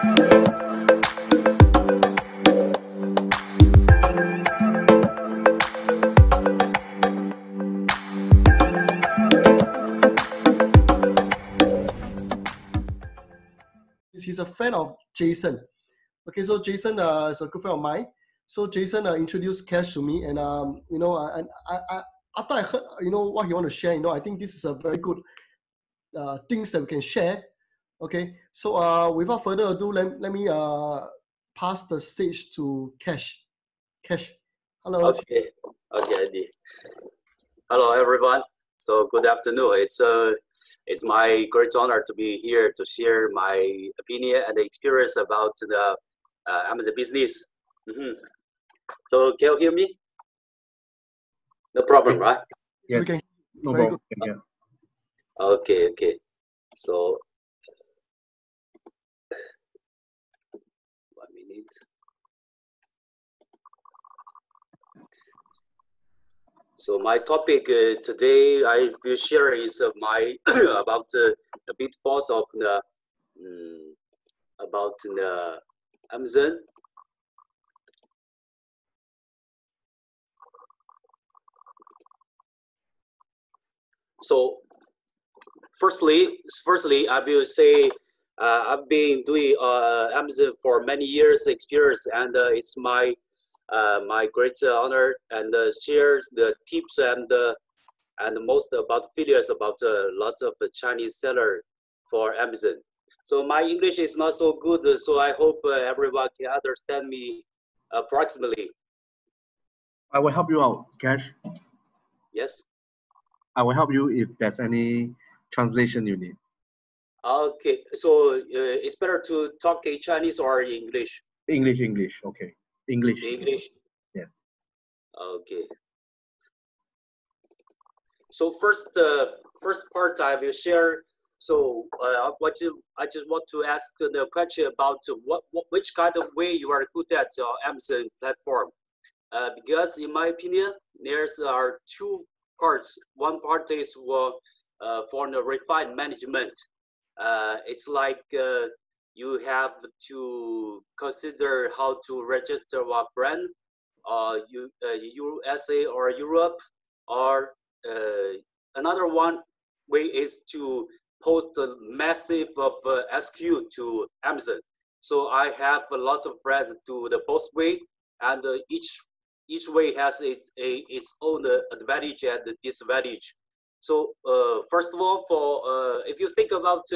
He's a friend of Jason. Okay, so Jason is a good friend of mine. So Jason introduced Karsh to me, and I after I heard what he want to share, I think this is a very good things that we can share. Okay, so without further ado, let me pass the stage to Karsh. Karsh, hello. Okay, Andy. Hello, everyone. So good afternoon. It's my great honor to be here to share my opinion and experience about the Amazon business. So can you hear me? No problem, right? Yes. Okay. No Very problem. good. Okay. So 1 minute. So my topic today I will share is about the pitfalls of the Amazon. So firstly, I will say I've been doing Amazon for many years experience, and it's my great honor and share the tips and most about failures about lots of Chinese seller for Amazon. So my English is not so good, so I hope everyone can understand me approximately. I will help you out, Karsh. Yes. I will help you if there's any translation you need. Okay, so it's better to talk in Chinese or English? English, okay. English. Yes. Okay. So first part I will share. So I just want to ask the question about which kind of way you are good at Amazon platform. Because in my opinion, there's are two parts. One part is for the refined management. It's like you have to consider how to register what brand, USA or Europe, or another one way is to post a massive of SKU to Amazon. So I have lots of friends to the both way, and each way has its own advantage and disadvantage. So first of all, for if you think about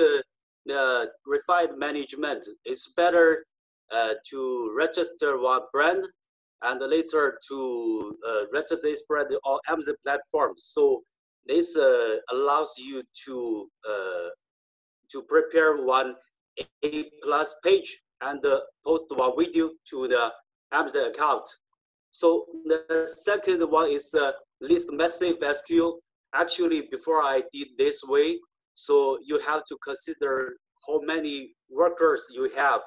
the refined management, it's better to register one brand and later to register this brand on Amazon platform. So this allows you to prepare one A+ page and post one video to the Amazon account. So the second one is list massive SKU. Actually, before I did this way, so you have to consider how many workers you have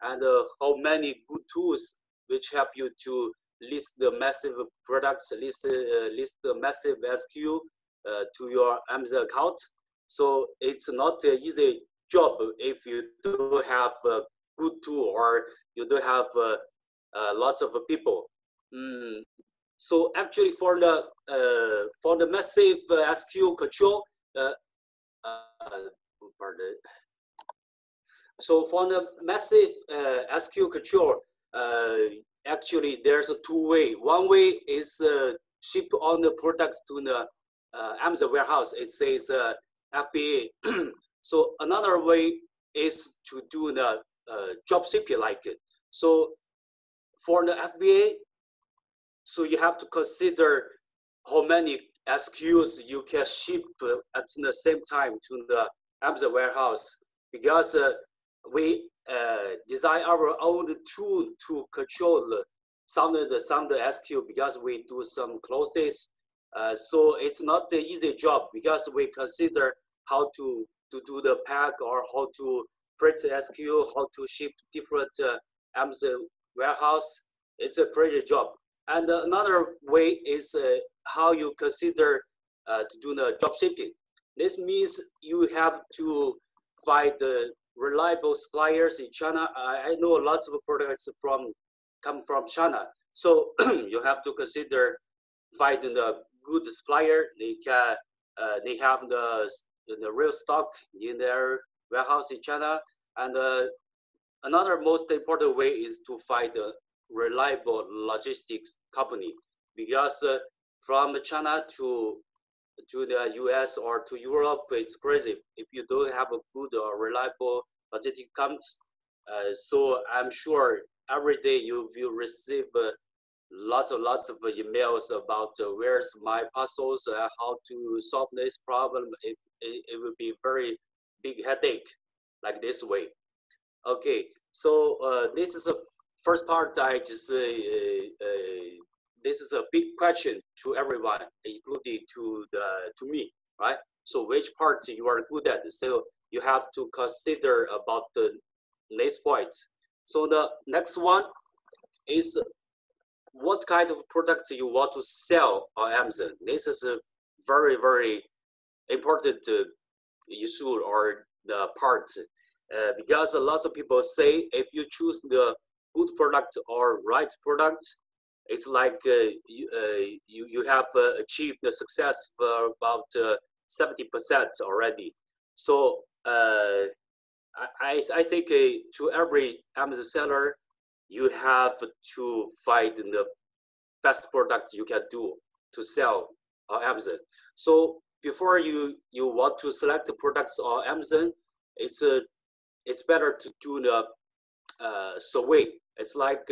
and how many good tools which help you to list the massive products, list the massive SKU to your Amazon account. So it's not an easy job if you don't have a good tool or you don't have lots of people. So actually, for the massive SKU control, so for the massive SKU control, actually there's a two way. One way is ship on the products to the Amazon warehouse. It says FBA. So another way is to do the dropship like it. So for the FBA, so you have to consider how many SKUs you can ship at the same time to the Amazon warehouse, because we design our own tool to control some of the SKU, because we do some closes. So it's not an easy job, because we consider how to do the pack or how to print SKU, how to ship different Amazon warehouse. It's a crazy job. And another way is how you consider to do the drop shipping. This means you have to find reliable suppliers in China. I know lots of products come from China. So you have to consider finding a good supplier. They have the real stock in their warehouse in China. And another most important way is to find a reliable logistics company, because from China to the US or to Europe, it's crazy if you don't have a good or reliable logistic company. So I'm sure every day you will receive lots of emails about where's my parcels, how to solve this problem. It will be very big headache like this way. Okay, so this is the first part. I just this is a big question to everyone, including to me, right? So which part you are good at? So you have to consider about the next point. So the next one is what kind of product you want to sell on Amazon. This is a very important issue or the part, because a lot of people say if you choose the good product or right product, it's like you have achieved the success for about 70% already. So I think to every Amazon seller, you have to find the best product you can do to sell on Amazon. So before you want to select the products on Amazon, it's better to do the survey. It's like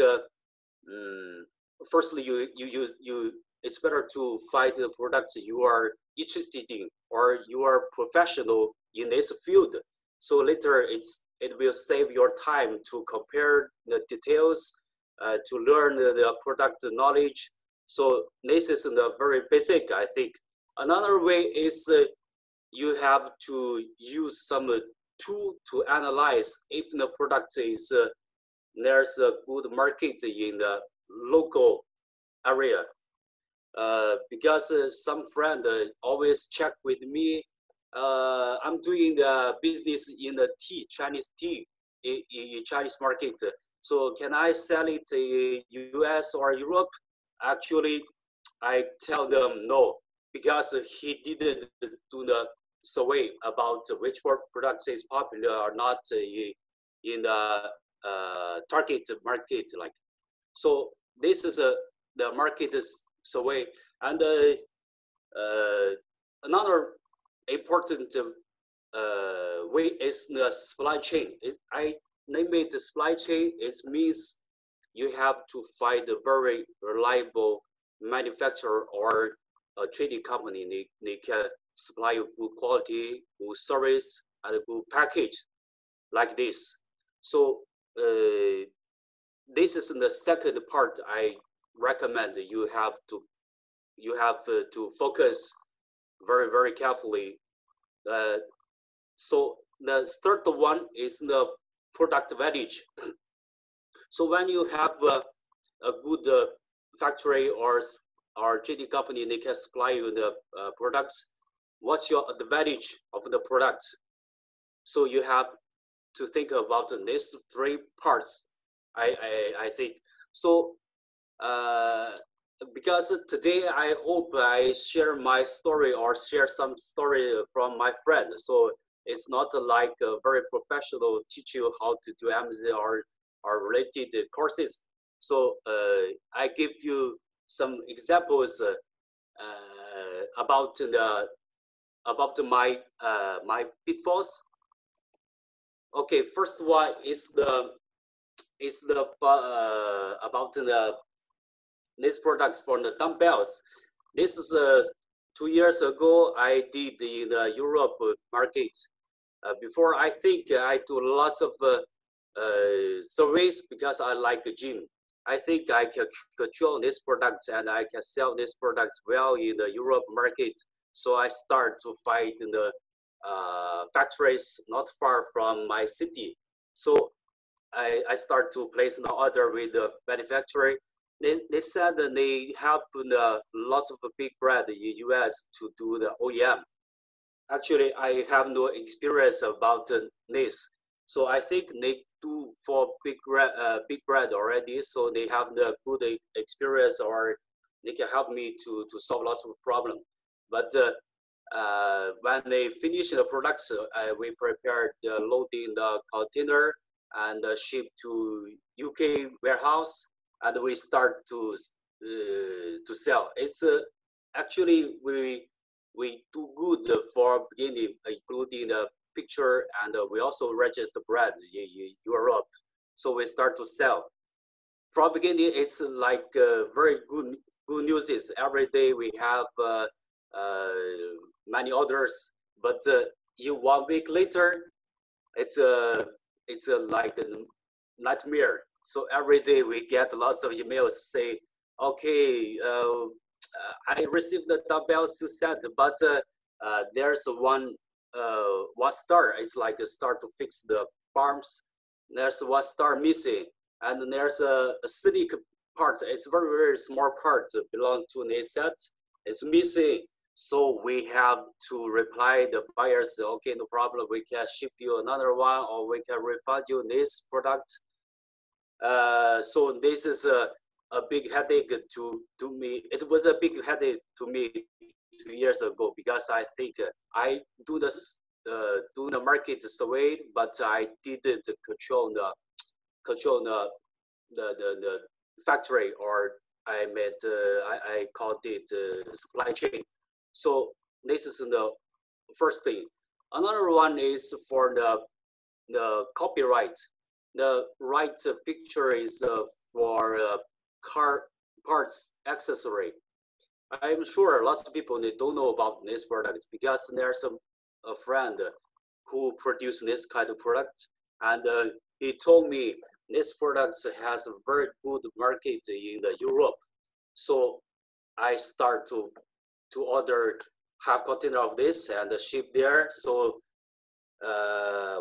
firstly it's better to find the products you are interested in or you are professional in this field. So later it will save your time to compare the details, to learn the product knowledge. So this is the very basic, I think. Another way is you have to use some tool to analyze if the product is there's a good market in the local area. Because some friend always check with me, I'm doing the business in the Chinese tea in Chinese market. So can I sell it in US or Europe? Actually, I tell them no, because he didn't do the survey about which product is popular or not in the target market. Like, so this is the market survey. And another important way is the supply chain. I name it the supply chain. It means you have to find a very reliable manufacturer or a trading company. They can supply you good quality, good service, and a good package like this. So this is the second part I recommend. You have to focus very carefully. So the third one is the product value. So when you have a good factory or trading company, they can supply you the products. What's your advantage of the product? So you have to think about these three parts, I think. So because today I hope I share my story or share some story from my friend. So it's not like a very professional teach you how to do Amazon or related courses. So I give you some examples about my pitfalls. Okay, first one is about these products for the dumbbells. This is 2 years ago I did in the Europe market. Before, I think I do lots of surveys because I like the gym. I think I can control this product and I can sell these products well in the Europe market. So I start to find the factories not far from my city. So I start to place an order with the manufacturer. They said that they help lots of big brands in the US to do the OEM. Actually, I have no experience about this. So I think they do for big brand already, so they have the good experience, or they can help me to solve lots of problems. But when they finish the products, we prepared loading the container and ship to UK warehouse, and we start to sell. It's actually we do good for beginning, including the picture, and we also register brand in Europe. So we start to sell. From beginning, it's like very good news is every day we have many orders, but 1 week later, it's like a nightmare. So every day we get lots of emails say, okay, I received the dumbbells set, but there's one star. It's like a star to fix the farms. There's one star missing, and there's a acidic part. It's very, very small part belong to the set. It's missing. So we have to reply the buyers, okay, no problem. We can ship you another one, or we can refund you this product. So this is a big headache to me. It was a big headache to me 2 years ago, because I think I do this do the market survey, but I didn't control the factory, or I called it supply chain. So this is the first thing. Another one is for the copyright. The right picture is for car parts accessory. I'm sure lots of people, they don't know about this product, because there's a friend who produced this kind of product, and he told me this product has a very good market in Europe. So I start to order half container of this and ship there. So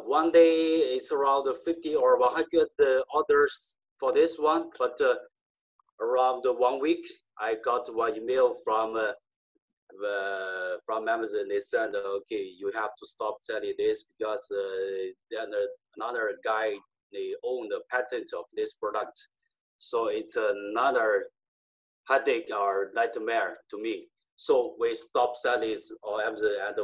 one day it's around 50 or 100 orders for this one, but around 1 week I got one email from Amazon. They said, okay, you have to stop selling this, because then another guy, they own the patent of this product. So it's another headache or nightmare to me. So we stop selling on Amazon, and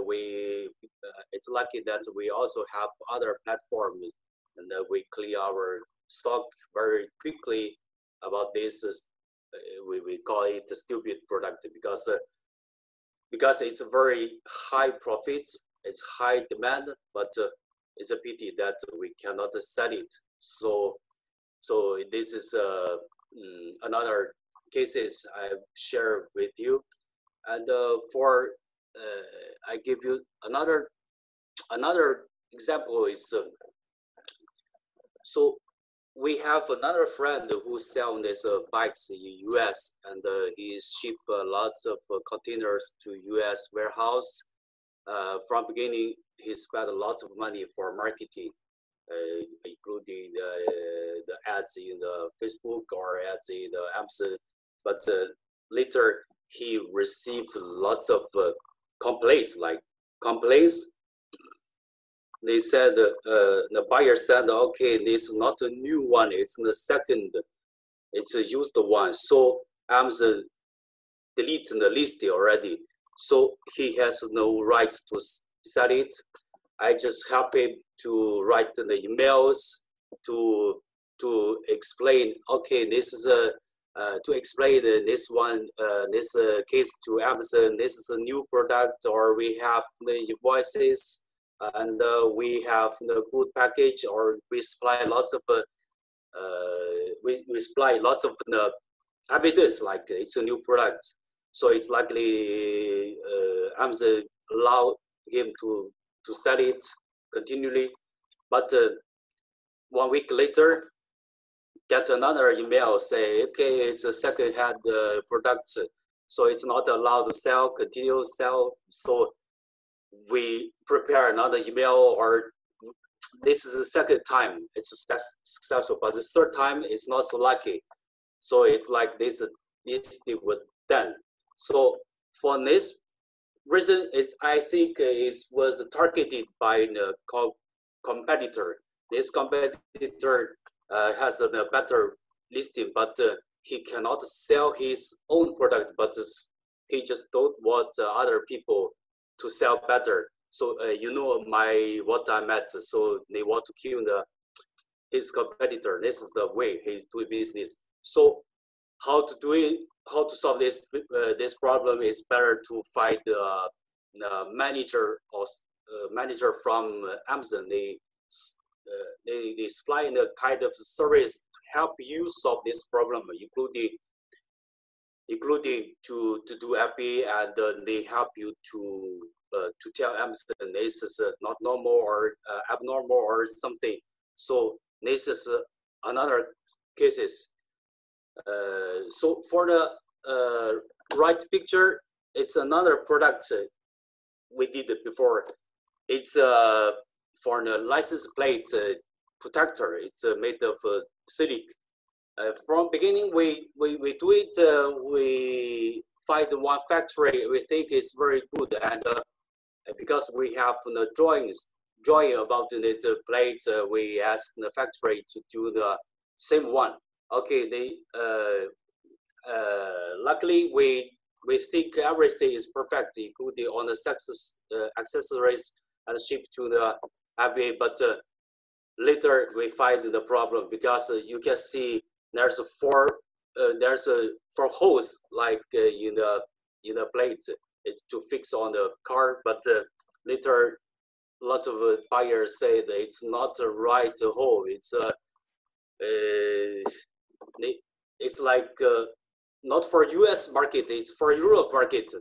it's lucky that we also have other platforms, and we clear our stock very quickly about this. We call it a stupid product, because it's a very high profit, it's high demand, but it's a pity that we cannot sell it. So this is another cases I share with you. And I give you another example is, so we have another friend who sells these bikes in US, and he ship lots of containers to US warehouse. From beginning, he spent lots of money for marketing, including the ads in the Facebook or ads in the Amazon. But later he received lots of complaints. They said, the buyer said, okay, this is not a new one, it's the second, it's a used one. So Amazon deleted the list already. So he has no rights to sell it. I just help him to write the emails to explain, okay, this is to explain this one, this case to Amazon, this is a new product, or we have the invoices, and we have the good package, or we supply lots of we supply lots of the evidence like it's a new product. So it's likely Amazon allow him to sell it continually. But 1 week later, get another email say, okay, it's a second-hand product, so it's not allowed to sell, continue sell. So we prepare another email, or this is the second time it's successful, but the third time it's not so lucky. So it's like this was done. So for this reason, I think it was targeted by the competitor. this competitor has a better listing, but he cannot sell his own product, but he just don't want other people to sell better. So you know what I meant. So they want to kill his competitor. This is the way he's doing business. So how to do it? How to solve this this problem is better to find the manager or manager from Amazon. They supply the kind of service to help you solve this problem, including to do FBA, and they help you to tell Amazon this is not normal or abnormal or something. So this is another cases. So for the right picture, it's another product we did it before. It's for the license plate protector. It's made of silicon. From beginning, we do it. We find one factory we think is very good, and because we have the drawing about the plate, we ask the factory to do the same one. Okay, they luckily we think everything is perfect, including on the accessories and ship to the FBA, but later we find the problem because you can see there's four holes like in the plate. It's to fix on the car, but later lots of buyers say that it's not the right hole. It's like not for US market, it's for Europe market.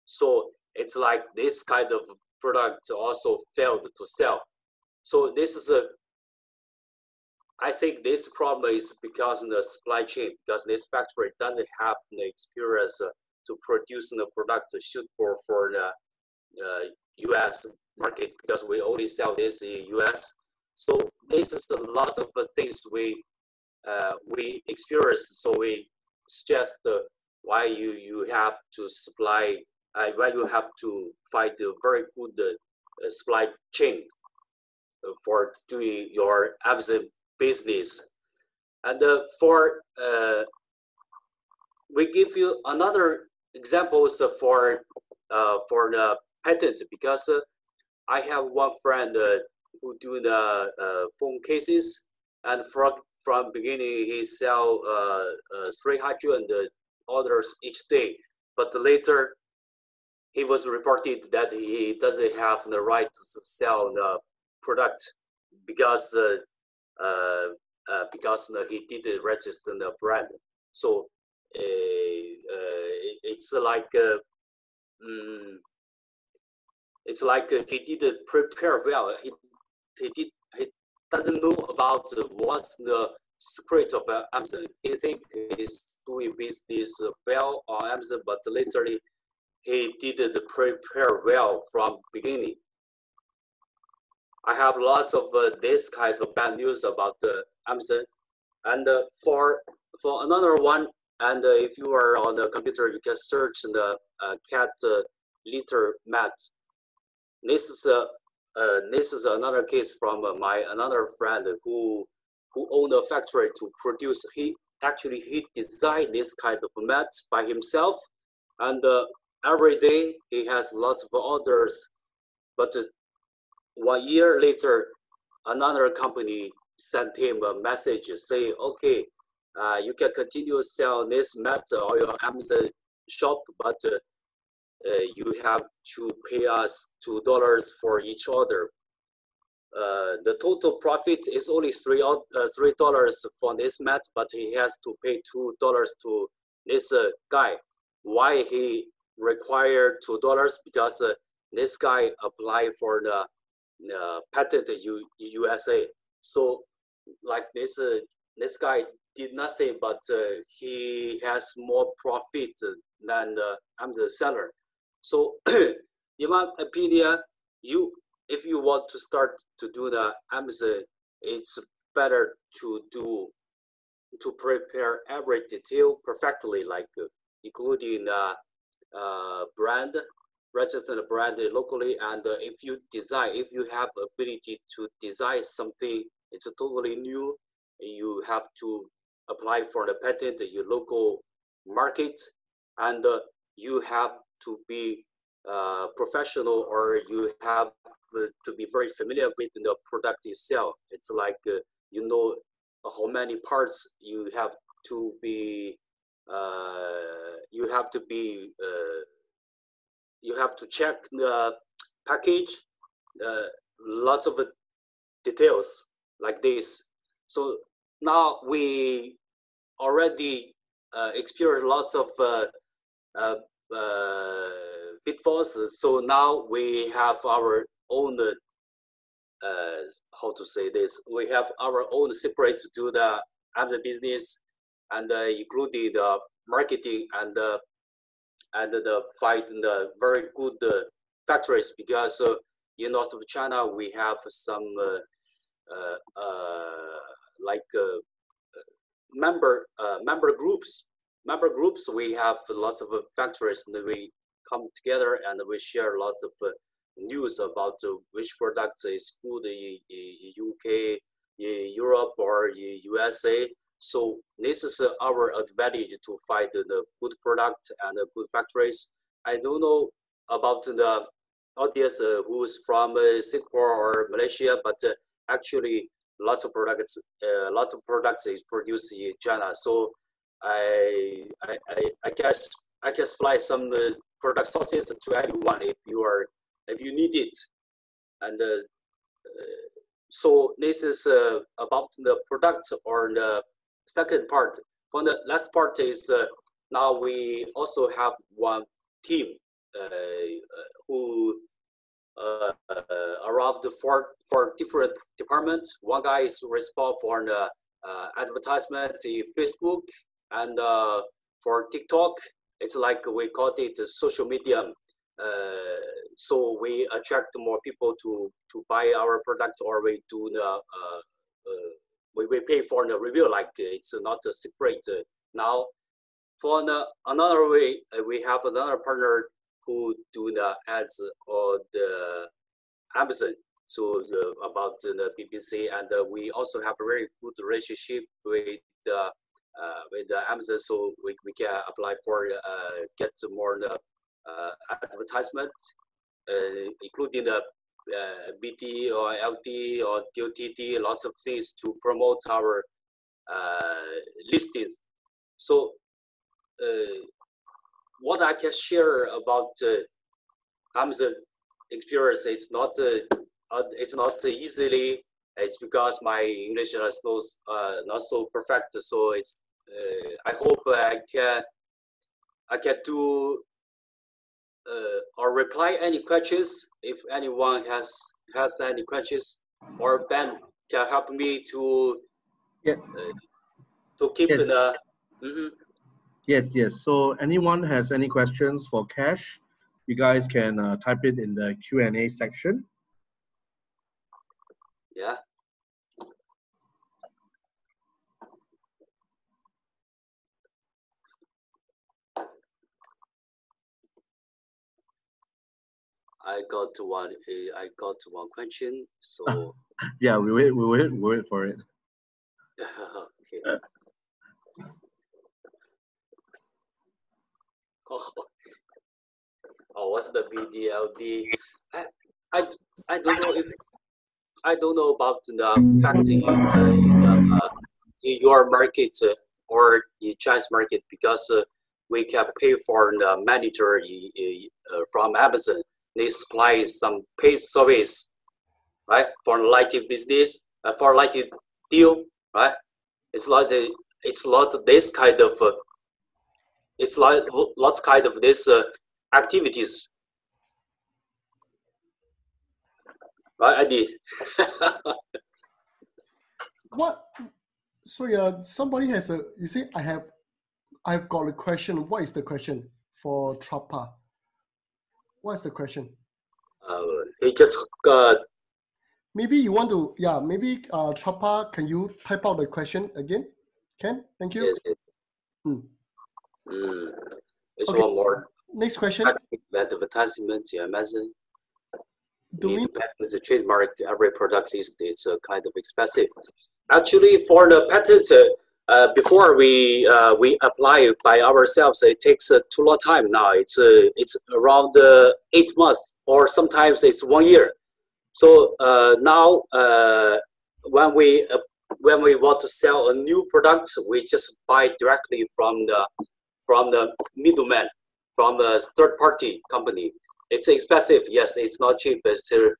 So it's like this kind of product also failed to sell. So this is I think this problem is because of the supply chain, because this factory doesn't have the experience to produce the product suitable for the US market, because we only sell this in US. So this is a lot of things we experience. So we suggest why you have to supply, why you have to find a very good supply chain for doing your Amazon business. And we give you another examples for the patent, because I have one friend who do the phone cases, and from beginning he sell 300 orders each day, but later he was reported that he doesn't have the right to sell the product because he didn't register the brand. So it's like he didn't prepare well. He doesn't know about what's the secret of Amazon. He think he's doing business well on Amazon, but later he didn't prepare well from beginning. I have lots of this kind of bad news about Amazon. And for another one, and if you are on the computer, you can search the cat litter mat. This is another case from another friend who owned a factory to produce. He designed this kind of mat by himself, and every day he has lots of orders. But 1 year later, another company sent him a message saying, okay, you can continue sell this mat on your Amazon shop, but you have to pay us $2 for each order. The total profit is only $3 for this mat, but he has to pay $2 to this guy. Why he required $2? Because this guy applied for the patent in USA. So like this guy did nothing, but he has more profit than the Amazon seller. So in my opinion, if you want to start to do the Amazon, it's better to prepare every detail perfectly, like including brand, register the brand locally, and if you have ability to design something, it's a totally new, you have to apply for the patent in your local market, and you have to be professional, or you have to be very familiar with the product itself. It's like you know how many parts you have to be. You have to check the package, lots of details like this. So now we already experienced lots of pitfalls. So now we have our own, how to say this? We have our own separate to do the business, and including the marketing and the fight in the very good factories, because in north of China we have some like member groups. We have lots of factories, and we come together and we share lots of news about which product is good in UK, Europe, or USA. So this is our advantage to find the good product and good factories. I don't know about the audience who's from Singapore or Malaysia, but actually lots of products is produced in China. So I guess I can supply some product sources to anyone if you need it. And so this is about the products, or the second part. For the last part is now we also have one team who around four different departments. One guy is responsible for the advertisement in Facebook, and for TikTok, it's like we call it social media. So we attract more people to buy our products, or we do the we pay for the review, like it's not a secret. Now, for another way, we have another partner who do the ads on the Amazon. So about the BBC, and we also have a very good relationship with the Amazon, so we can apply for get more advertisement, including the BT or LT or DOTT, lots of things to promote our listings. So what I can share about Amazon experience, it's not easily. It's because my English is not so perfect. So it's I hope I can do or reply any questions if anyone has any questions, or Ben can help me to to keep the. Yes. So anyone has any questions for Karsh, you guys can type it in the Q&A section. Yeah. I got one question. So yeah, we wait for it. Okay. Oh, what's the BDLD? I don't know if I don't know about the factory in your market or in Chinese market, because we can pay for the manager from Amazon. They supply some paid service, right, for lighting business, for lighting deal, right? It's like this kind of it's like lots kind of this activities, right, Eddie? What? Sorry, somebody has a. You see, I've got a question. What is the question for Trapa? What is the question? He just maybe you want to. Yeah, maybe Trapa, can you type out the question again? Can? Thank you. Yes. It's Okay. one more. next question. Advertisement, yeah, Amazon. Do we Need to patent the trademark every product list. It's kind of expensive. Actually, for the patent, before we apply by ourselves, it takes too long time now. It's around 8 months, or sometimes it's 1 year. So now when we want to sell a new product, we just buy directly from the middleman, from a third-party company. It's expensive, yes. It's not cheap. It's, the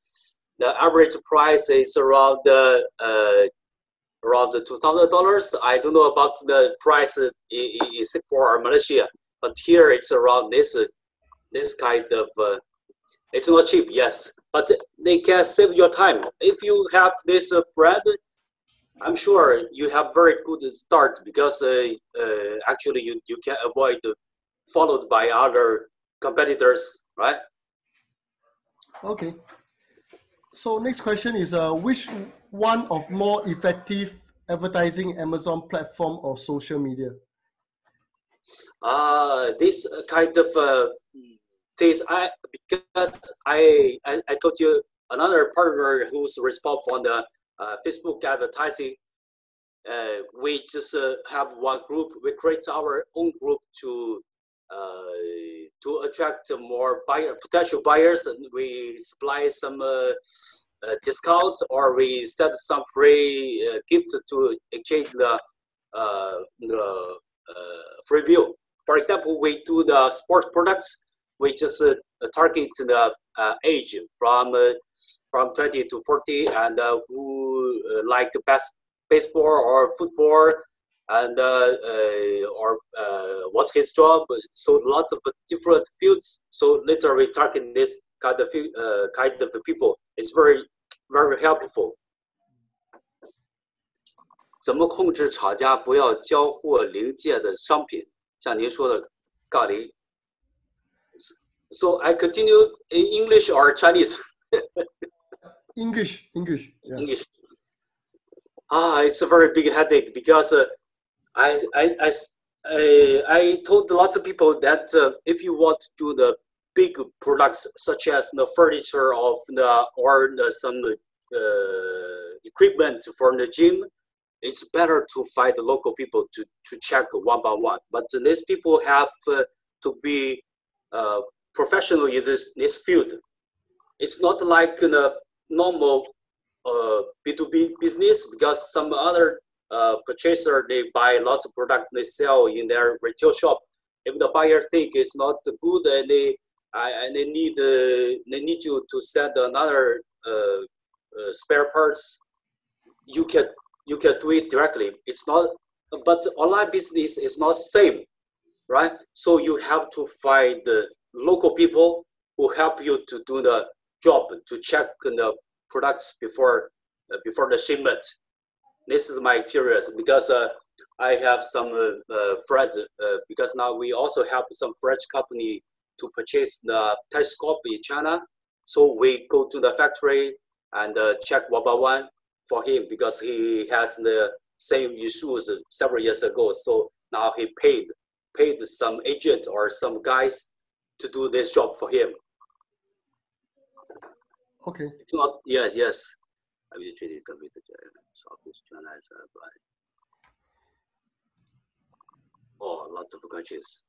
average price is around $2,000. I don't know about the price in Singapore or Malaysia, but here it's around this kind of. It's not cheap, yes, but they can save your time. If you have this brand, I'm sure you have very good start, because actually you can avoid followed by other competitors, right? Okay. So next question is which one of more effective advertising Amazon platform or social media? This kind of things, because I told you another partner who's responsible for the Facebook advertising. We just have one group. We create our own group to attract more potential buyers, and we supply some discount, or we set some free gift to exchange the free view. For example, we do the sports products. We just target the age from 20 to 40, and who like baseball or football, and or what's his job. So lots of different fields. So later we target this kind of people. It's very, very helpful. 怎么控制厂家不要交货零件的商品？像您说的杠铃。So I continue in English or Chinese? English. Yeah. English. It's a very big headache, because I told lots of people that if you want to do the big products such as the furniture or some equipment for the gym, it's better to find the local people to check one by one. But these people have to be professional in this field. It's not like the normal B2B business, because some other purchaser, they buy lots of products, they sell in their retail shop. If the buyer think it's not good, and they need you to send another spare parts, you can do it directly. It's not, but online business is not same, right? So you have to find the local people who help you to do the job, to check the products before the shipment. This is my experience, because I have some friends, because now we also have some French company to purchase the telescope in China. So we go to the factory and check one by one for him, because he has the same issues several years ago. So now he paid some agent or some guys to do this job for him. Okay. It's not, yes. Oh, lots of questions.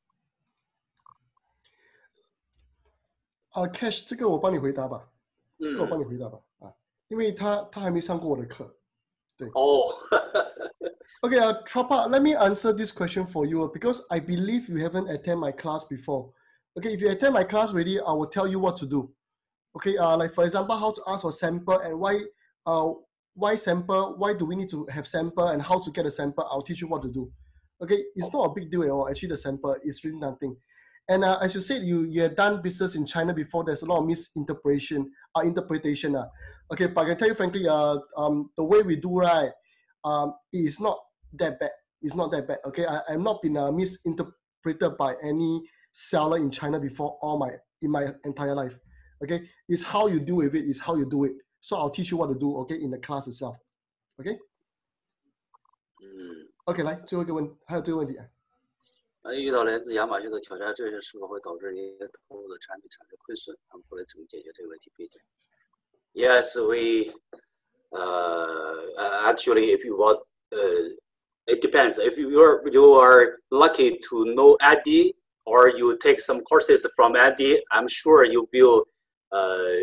Cash， 这个我帮你回答吧。因为他还没上过我的课。对。Oh. Okay, Trapa, let me answer this question for you, because I believe you haven't attended my class before. Okay, if you attend my class already, I will tell you what to do. Okay, like for example, how to ask for sample, and why sample, why do we need to have sample, and how to get a sample. I'll teach you what to do. Okay, it's not a big deal at all. Actually, the sample is really nothing. And as you said, you have done business in China before. There's a lot of interpretation. Okay, but I can tell you frankly, the way we do, right, it is not that bad. It's not that bad. Okay, I've not been misinterpreted by any seller in China before in my entire life. Okay, it's how you deal with it. It's how you do it. So I'll teach you what to do. Okay, in the class itself. Okay. Okay, 来最后一个问，还有最后一个问题啊。遇到来自亚马逊的挑战，这些是否会导致一些投入的产品产生亏损？他们会怎么解决这个问题？并且 Yes, we actually, if you want, it depends. If you are lucky to know Andy, or you take some courses from Andy, I'm sure you will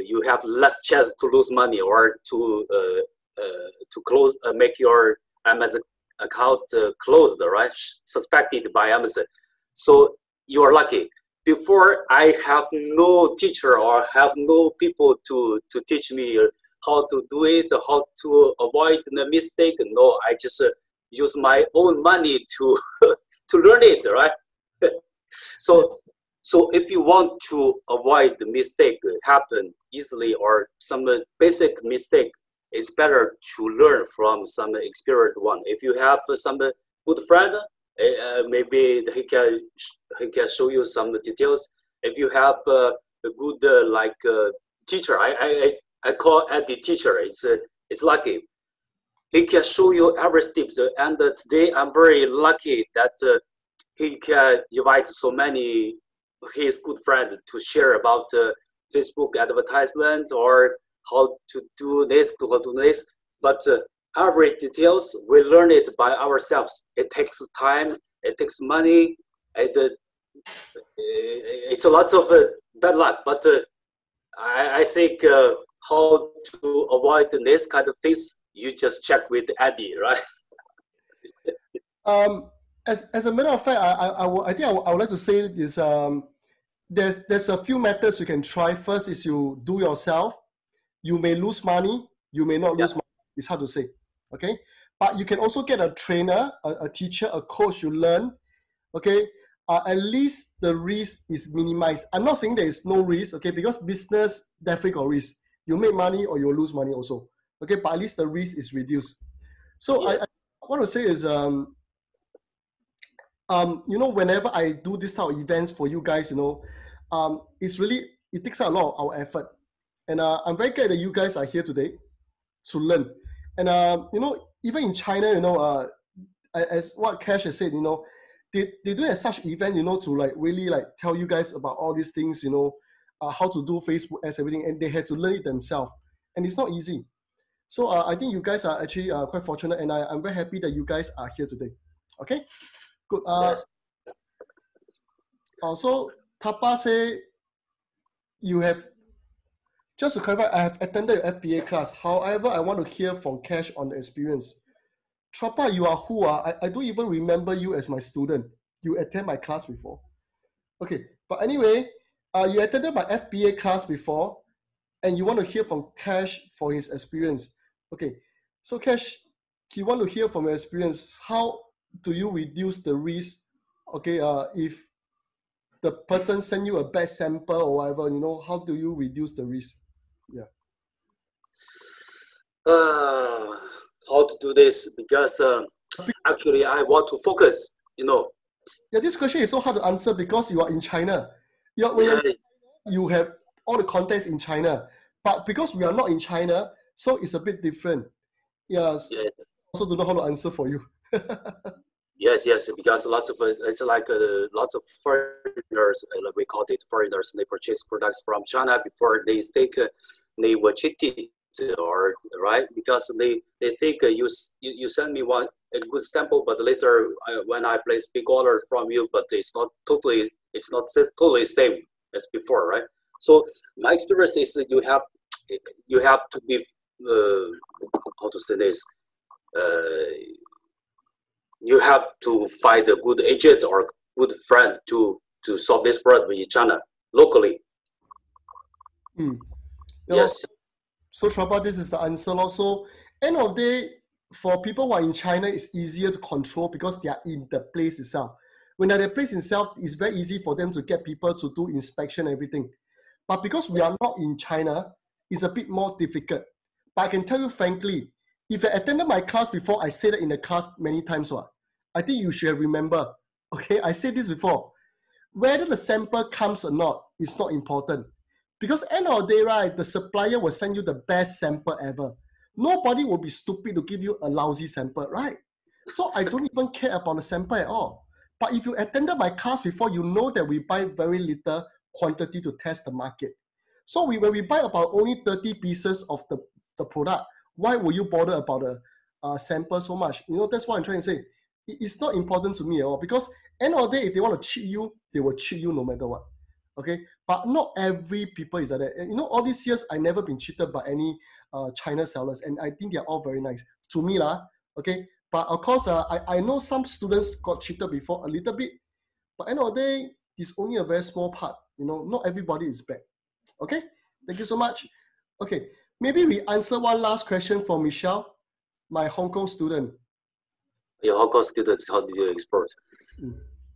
you have less chance to lose money or to close make your Amazon account closed, right? Suspected by Amazon. So you are lucky. Before, I have no teacher or have no people to teach me how to do it, how to avoid the mistake. No, I just use my own money to to learn it, right? So if you want to avoid the mistake happen easily or some basic mistake, it's better to learn from some experienced one. If you have some good friend, maybe he can show you some details. If you have a good teacher, I call Eddie teacher. It's lucky. He can show you every step. And today I'm very lucky that he can invite so many his good friends to share about Facebook advertisement or how to do this, how to do this. But every details, we learn it by ourselves. It takes time, it takes money, it's a lot of bad luck. But I think how to avoid this kind of things, you just check with Eddie, right? As a matter of fact, I would like to say is there's a few methods you can try. First is you do yourself. You may lose money, you may not lose money. It's hard to say, okay? But you can also get a trainer, a teacher, a coach. You learn, okay? At least the risk is minimized. I'm not saying there is no risk, okay? Because business definitely got risk. You make money or you lose money also, okay? But at least the risk is reduced. So I want to say is you know, whenever I do this type of events for you guys, you know, it takes a lot of our effort. And I'm very glad that you guys are here today to learn. And, you know, even in China, you know, as what Karsh has said, you know, they do have such event, you know, to like really like tell you guys about all these things, you know, how to do Facebook ads, everything. And they had to learn it themselves. And it's not easy. So I think you guys are actually quite fortunate. And I'm very happy that you guys are here today. Okay, good. Yes. Also, Tapa say you have, just to clarify, I have attended your FBA class. However, I want to hear from Karsh on the experience. Trapa, you are who? I don't even remember you as my student. You attend my class before. Okay, but anyway, you attended my FBA class before, and you want to hear from Karsh for his experience. Okay, so Karsh, he want to hear from your experience. How do you reduce the risk? Okay, if the person send you a bad sample or whatever, you know, how do you reduce the risk? Yeah. How to do this? Because actually I want to focus, you know. Yeah, this question is so hard to answer because you are in China. You have all the contents in China, but because we are not in China, so it's a bit different. Yes. Also don't know how to answer for you. Yes, because lots of it's like lots of foreigners, like we call it foreigners. They purchase products from China before they think they were cheated, or right, because they think you send me a good sample, but later when I place big order from you, but it's not totally same as before, right? So my experience is that you have to be how to say this. You have to find a good agent or good friend to solve this problem in China locally. Yes. So Trapa, this is the answer. Also, end of the day, for people who are in China, it's easier to control because they are in the place itself. When they're in the place itself, it's very easy for them to get people to do inspection and everything. But because we are not in China, it's a bit more difficult. But I can tell you frankly, if you attended my class before, I said it in the class many times. I think you should remember. Okay, I said this before. Whether the sample comes or not is not important. Because end of the day, right, the supplier will send you the best sample ever. Nobody will be stupid to give you a lousy sample, right? So I don't even care about the sample at all. But if you attended my class before, you know that we buy very little quantity to test the market. So when we buy about only 30 pieces of the product, why would you bother about the sample so much? You know, that's what I'm trying to say. It's not important to me at all, because end of the day, if they want to cheat you, they will cheat you no matter what. Okay, but not every people is like that. You know, all these years I never been cheated by any China sellers, and I think they're all very nice to me lah. Okay, but of course I know some students got cheated before a little bit, but end of the day, it's only a very small part. You know, not everybody is bad. Okay, thank you so much. Okay, maybe we answer one last question for Michelle, my Hong Kong student. Your Hong Kong student, how did you export?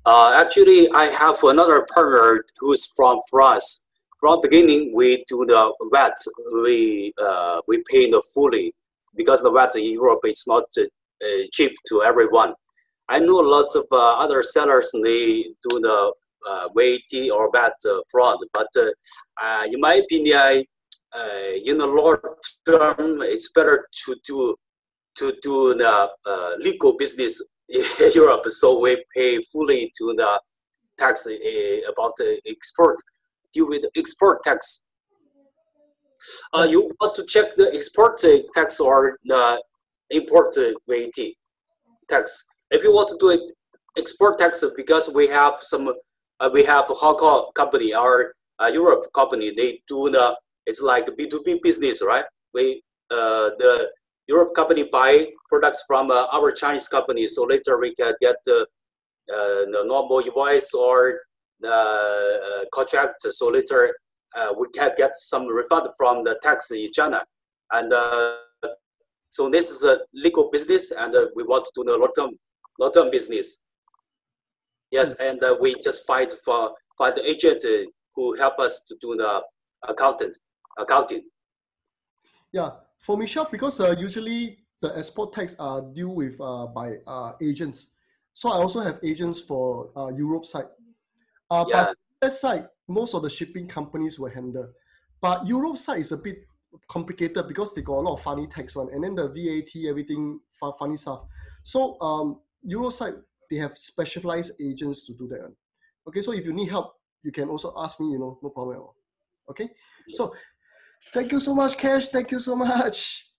Actually, I have another partner who's from France. From beginning, we do the VAT. We pay the fully, because the VAT in Europe is not cheap to everyone. I know lots of other sellers, they do the VAT or VAT fraud, but in my opinion, in the long term, it's better to do the legal business in Europe, so we pay fully to the tax about the export. Deal with export tax. You want to check the export tax or the import VAT tax. If you want to do it, export tax, because we have some, we have a Hong Kong company or Europe company. They do the, it's like B2B business, right? We the Europe company buy products from our Chinese company, so later we can get the normal invoice or the contract, so later we can get some refund from the tax in China. And so this is a legal business, and we want to do the long-term business. Yes, and we just find the agent who help us to do the accounting. Yeah. For Michelle, because usually the export tax are due with by agents. So I also have agents for Europe side. But US side, most of the shipping companies will handle. But Europe side is a bit complicated because they got a lot of funny tax one, and then the VAT, everything funny stuff. So Europe side, they have specialized agents to do that. Okay, so if you need help, you can also ask me, you know, no problem at all. Okay, so thank you so much, Karsh. Thank you so much.